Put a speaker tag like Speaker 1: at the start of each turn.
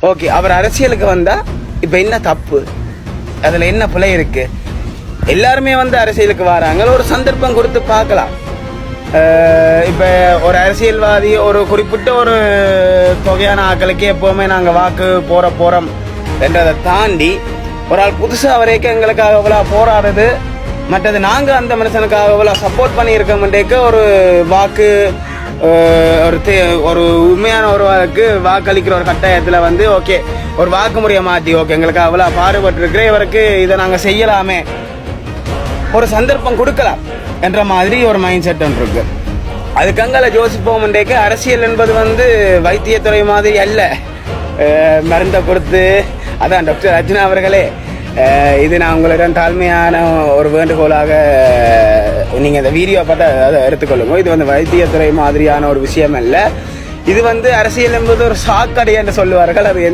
Speaker 1: Okay, அவர் அரசியலுக்கு வந்தா இப்ப என்ன தப்பு, அதுல என்ன பிழை இருக்கு? எல்லாருமே வந்து அரசியலுக்கு வராங்க, ஒரு சந்தர்ப்பம் கொடுத்து பார்க்கலாம். இப்ப ஒரு அரசியல்வாதி ஒரு குறிப்பிட்ட ஒரு தொகையான ஆக்களுக்கு எப்பவுமே நாங்க வாக்கு போறோம் என்றதை தாண்டி ஒரு ஆள் புதுசா வரைக்கும் எங்களுக்காக எவ்வளவு போராடுறது, மற்றது நாங்க அந்த மனுஷனுக்காக எவ்வளவு சப்போர்ட் பண்ணி இருக்கோம்ன்றேக்க ஒரு வாக்கு ஒரு உண்மையான ஒருவருக்கு வாக்களிக்கிற ஒரு கட்டாயத்துல வந்து ஓகே ஒரு வாக்கு முறையை மாற்றி ஓகே எங்களுக்கு அவ்வளவு பாடுபட்டு இருக்கிற இவருக்கு இதை நாங்க செய்யலாமே, ஒரு சந்தர்ப்பம் கொடுக்கலாம் என்ற மாதிரி ஒரு மைண்ட் செட் ஒன்று இருக்கு. அதுக்கங்கால யோசிப்போம்ன்றேக்க அரசியல் என்பது வந்து வைத்தியத்துறை மாதிரி அல்ல. மருந்தை கொடுத்து அதான் டாக்டர் அர்ஜுனா அவர்களே, இது நான் உங்களிடம் தாழ்மையான ஒரு வேண்டுகோளாக நீங்கள் இந்த வீடியோ பார்த்தா அதை எடுத்துக்கொள்ளுங்க. இது வந்து வைத்தியத்துறை மாதிரியான ஒரு விஷயம் அல்ல. இது வந்து அரசியல் என்பது ஒரு சாக்கடை என்று சொல்லுவார்கள். அது